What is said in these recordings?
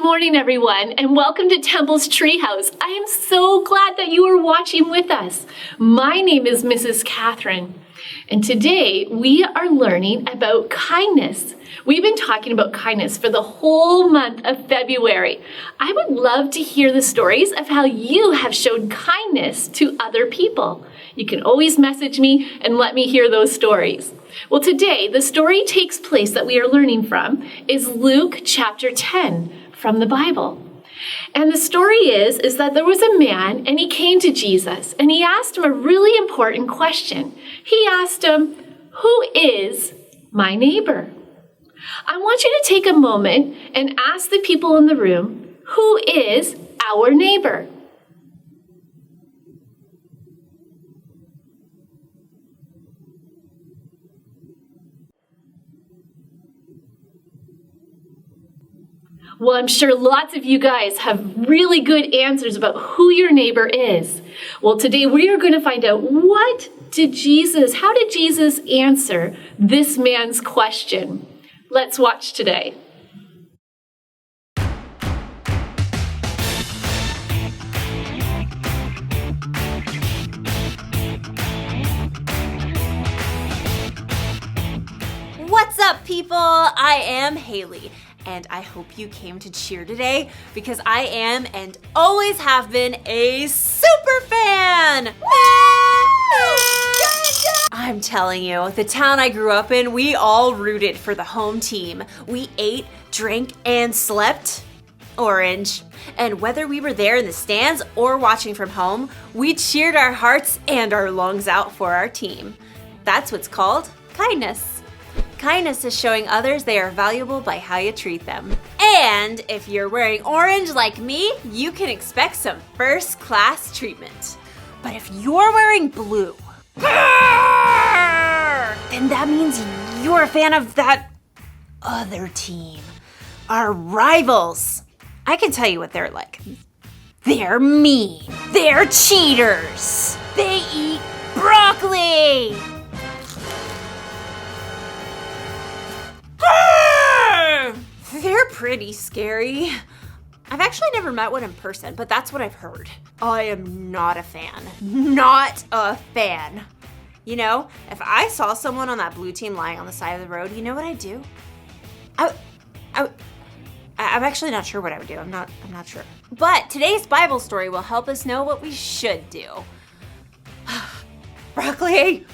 morning, everyone, and welcome to Temple's Treehouse. I am so glad that you are watching with us. My name is Mrs. Catherine, and today we are learning about kindness. We've been talking about kindness for the whole month of February. I would love to hear the stories of how you have showed kindness to other people. You can always message me and let me hear those stories. Well, today, the story takes place that we are learning from is Luke chapter 10 from the Bible. And the story is that there was a man and he came to Jesus and he asked him a really important question. He asked him, "Who is my neighbor?" I want you to take a moment and ask the people in the room, who is our neighbor? Well, I'm sure lots of you guys have really good answers about who your neighbor is. Well, today we are going to find out how did Jesus answer this man's question? Let's watch today. What's up, people? I am Haley. And I hope you came to cheer today because I am and always have been a super fan! I'm telling you, the town I grew up in, we all rooted for the home team. We ate, drank, and slept orange. And whether we were there in the stands or watching from home, we cheered our hearts and our lungs out for our team. That's what's called kindness. Kindness is showing others they are valuable by how you treat them. And if you're wearing orange like me, you can expect some first-class treatment. But if you're wearing blue, then that means you're a fan of that other team. Our rivals. I can tell you what they're like. They're mean. They're cheaters. They eat broccoli. They're pretty scary. I've actually never met one in person, but that's what I've heard. I am not a fan. Not a fan. You know, if I saw someone on that blue team lying on the side of the road, you know what I'd do? I'm actually not sure what I would do. I'm not sure. But today's Bible story will help us know what we should do. Broccoli!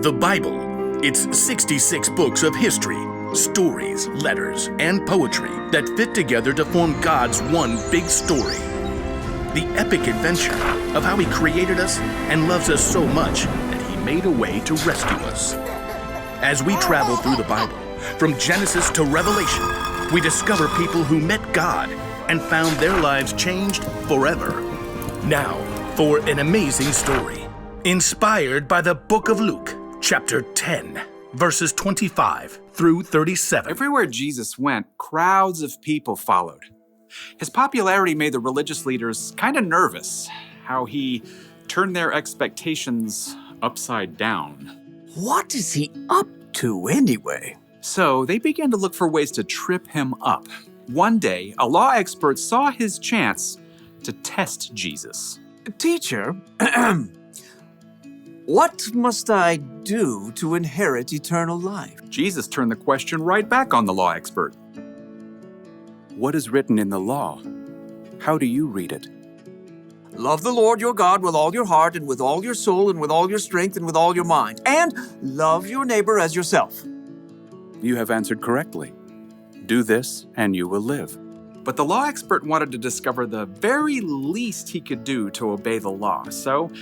The Bible. It's 66 books of history, stories, letters, and poetry that fit together to form God's one big story. The epic adventure of how He created us and loves us so much that He made a way to rescue us. As we travel through the Bible, from Genesis to Revelation, we discover people who met God and found their lives changed forever. Now, for an amazing story, inspired by the book of Luke, Chapter 10, verses 25 through 37. Everywhere Jesus went, crowds of people followed. His popularity made the religious leaders kind of nervous, how he turned their expectations upside down. What is he up to anyway? So they began to look for ways to trip him up. One day, a law expert saw his chance to test Jesus. Teacher, what must I do to inherit eternal life? Jesus turned the question right back on the law expert. What is written in the law? How do you read it? Love the Lord your God with all your heart and with all your soul and with all your strength and with all your mind. And love your neighbor as yourself. You have answered correctly. Do this and you will live. But the law expert wanted to discover the very least he could do to obey the law, so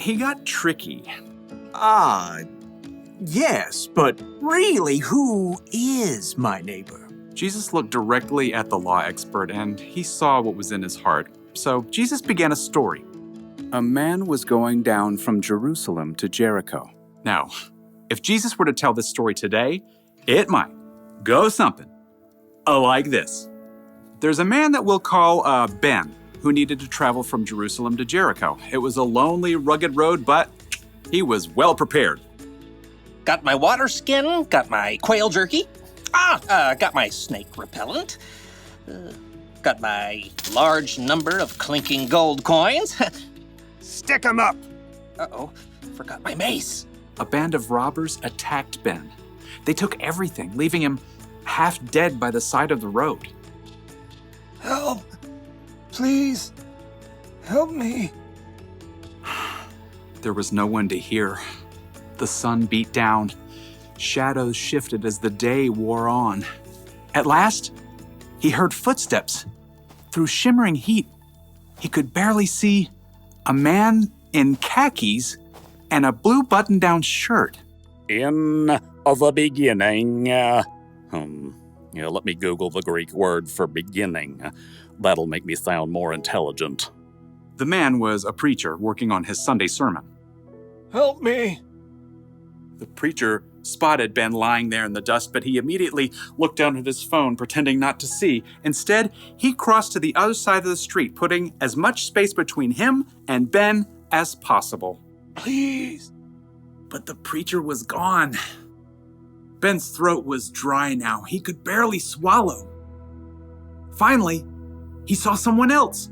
he got tricky. Yes, but really, who is my neighbor? Jesus looked directly at the law expert and he saw what was in his heart. So Jesus began a story. A man was going down from Jerusalem to Jericho. Now, if Jesus were to tell this story today, it might go something like this. There's a man that we'll call Ben, who needed to travel from Jerusalem to Jericho. It was a lonely, rugged road, but he was well prepared. Got my water skin, got my quail jerky. Got my snake repellent. Got my large number of clinking gold coins. Stick 'em up! Uh-oh, forgot my mace. A band of robbers attacked Ben. They took everything, leaving him half dead by the side of the road. Help! Please! Help me! There was no one to hear. The sun beat down. Shadows shifted as the day wore on. At last, he heard footsteps. Through shimmering heat, he could barely see a man in khakis and a blue button-down shirt. In the beginning, let me Google the Greek word for beginning. That'll make me sound more intelligent. The man was a preacher working on his Sunday sermon. Help me! The preacher spotted Ben lying there in the dust, but he immediately looked down at his phone, pretending not to see. Instead, he crossed to the other side of the street, putting as much space between him and Ben as possible. Please! But the preacher was gone. Ben's throat was dry now. He could barely swallow. Finally, he saw someone else.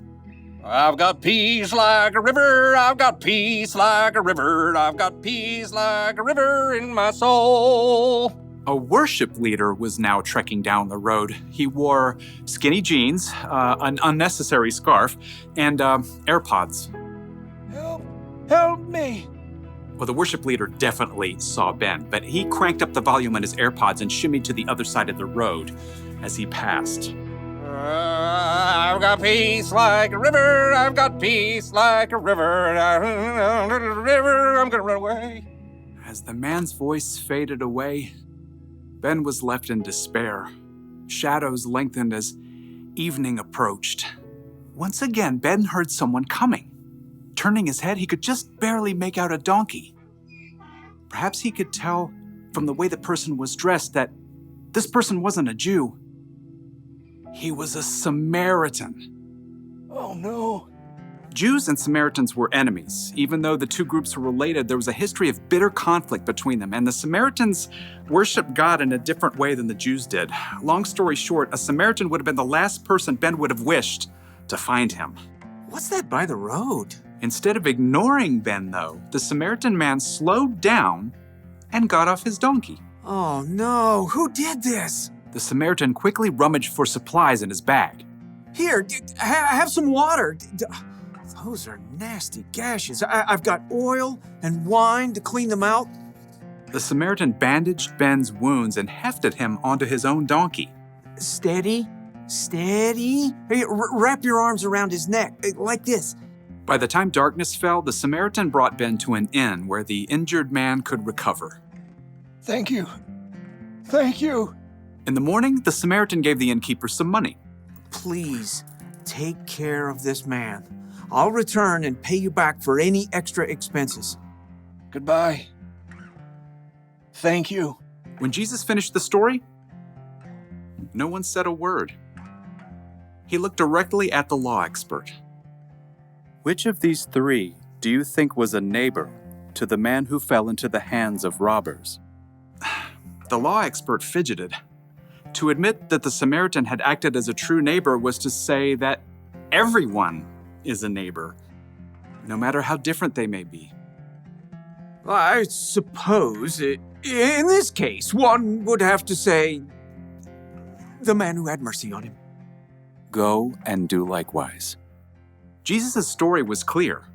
I've got peace like a river, I've got peace like a river, I've got peace like a river in my soul. A worship leader was now trekking down the road. He wore skinny jeans, an unnecessary scarf, and AirPods. Help me! Well, the worship leader definitely saw Ben, but he cranked up the volume on his AirPods and shimmied to the other side of the road as he passed. I've got peace like a river, I've got peace like a river, I'm gonna run away. As the man's voice faded away, Ben was left in despair. Shadows lengthened as evening approached. Once again, Ben heard someone coming. Turning his head, he could just barely make out a donkey. Perhaps he could tell from the way the person was dressed that this person wasn't a Jew. He was a Samaritan. Oh no. Jews and Samaritans were enemies. Even though the two groups were related, there was a history of bitter conflict between them, and the Samaritans worshiped God in a different way than the Jews did. Long story short, a Samaritan would have been the last person Ben would have wished to find him. What's that by the road? Instead of ignoring Ben, though, the Samaritan man slowed down and got off his donkey. Oh no, who did this? The Samaritan quickly rummaged for supplies in his bag. Here, have some water. Those are nasty gashes. I've got oil and wine to clean them out. The Samaritan bandaged Ben's wounds and hefted him onto his own donkey. Steady, steady. Hey, wrap your arms around his neck, like this. By the time darkness fell, the Samaritan brought Ben to an inn where the injured man could recover. Thank you. Thank you. In the morning, the Samaritan gave the innkeeper some money. Please, take care of this man. I'll return and pay you back for any extra expenses. Goodbye. Thank you. When Jesus finished the story, no one said a word. He looked directly at the law expert. Which of these three do you think was a neighbor to the man who fell into the hands of robbers? The law expert fidgeted. To admit that the Samaritan had acted as a true neighbor was to say that everyone is a neighbor, no matter how different they may be. I suppose, in this case, one would have to say the man who had mercy on him. Go and do likewise. Jesus' story was clear.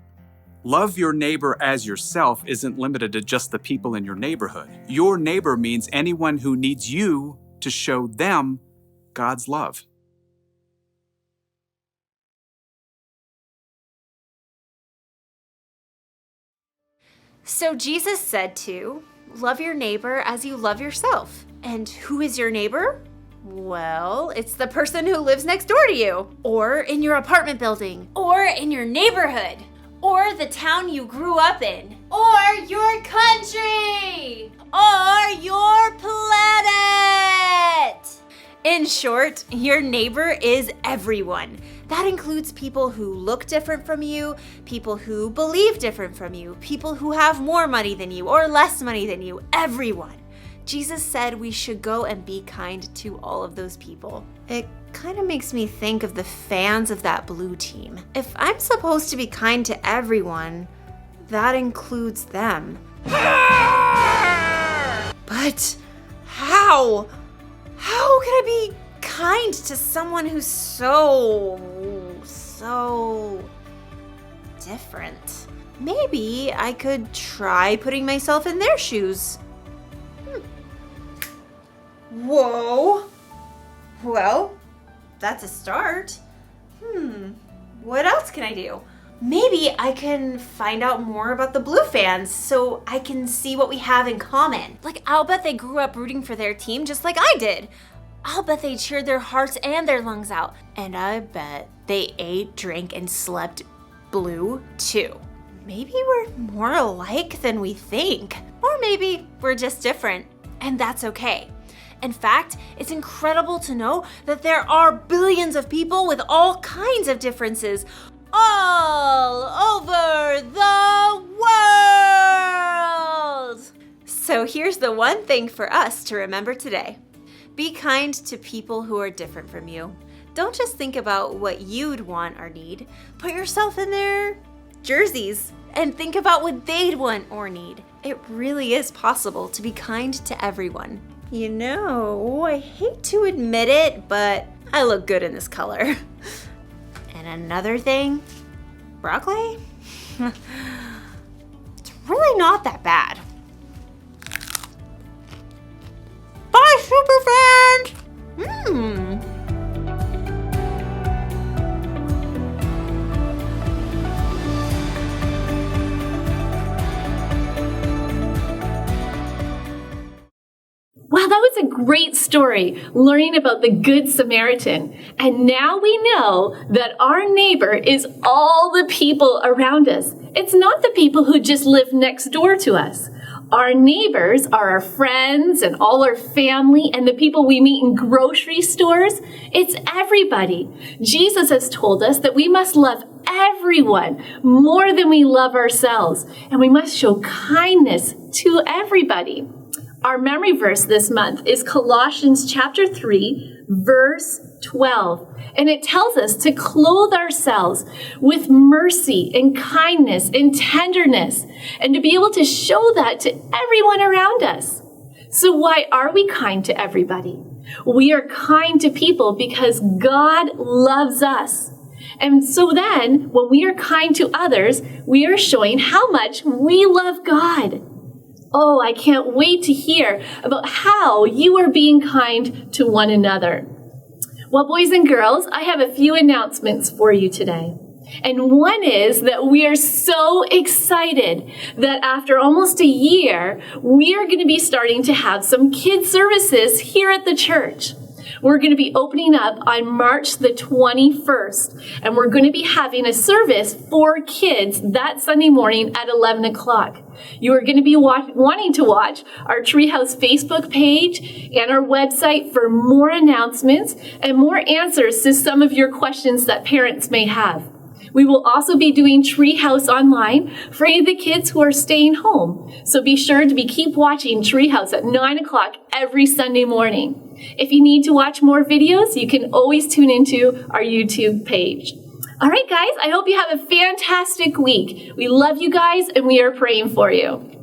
Love your neighbor as yourself isn't limited to just the people in your neighborhood. Your neighbor means anyone who needs you to show them God's love. So Jesus said to, love your neighbor as you love yourself. And who is your neighbor? Well, it's the person who lives next door to you, or in your apartment building, or in your neighborhood, or the town you grew up in, or your country, or your planet. In short, your neighbor is everyone. That includes people who look different from you, people who believe different from you, people who have more money than you or less money than you, everyone. Jesus said we should go and be kind to all of those people. It kind of makes me think of the fans of that blue team. If I'm supposed to be kind to everyone, that includes them. But how? How can I be kind to someone who's so different? Maybe I could try putting myself in their shoes. Whoa. Well, that's a start. What else can I do? Maybe I can find out more about the Blue fans so I can see what we have in common. Like, I'll bet they grew up rooting for their team just like I did. I'll bet they cheered their hearts and their lungs out. And I bet they ate, drank, and slept blue too. Maybe we're more alike than we think. Or maybe we're just different, and that's okay. In fact, it's incredible to know that there are billions of people with all kinds of differences all over the world. So here's the one thing for us to remember today. Be kind to people who are different from you. Don't just think about what you'd want or need. Put yourself in their jerseys and think about what they'd want or need. It really is possible to be kind to everyone. You know, I hate to admit it, but I look good in this color. And another thing, broccoli? It's really not that bad. Bye, superfans! Wow, that was a great story, learning about the Good Samaritan. And now we know that our neighbor is all the people around us. It's not the people who just live next door to us. Our neighbors are our friends and all our family and the people we meet in grocery stores. It's everybody. Jesus has told us that we must love everyone more than we love ourselves, and we must show kindness to everybody. Our memory verse this month is Colossians chapter 3, verse 12. And it tells us to clothe ourselves with mercy and kindness and tenderness, and to be able to show that to everyone around us. So why are we kind to everybody? We are kind to people because God loves us. And so then, when we are kind to others, we are showing how much we love God. Oh, I can't wait to hear about how you are being kind to one another. Well, boys and girls, I have a few announcements for you today. And one is that we are so excited that after almost a year, we are going to be starting to have some kids services here at the church. We're going to be opening up on March the 21st, and we're going to be having a service for kids that Sunday morning at 11 o'clock. You are going to be wanting to watch our Treehouse Facebook page and our website for more announcements and more answers to some of your questions that parents may have. We will also be doing Treehouse online for any of the kids who are staying home. So be sure to keep watching Treehouse at 9 o'clock every Sunday morning. If you need to watch more videos, you can always tune into our YouTube page. All right, guys, I hope you have a fantastic week. We love you guys, and we are praying for you.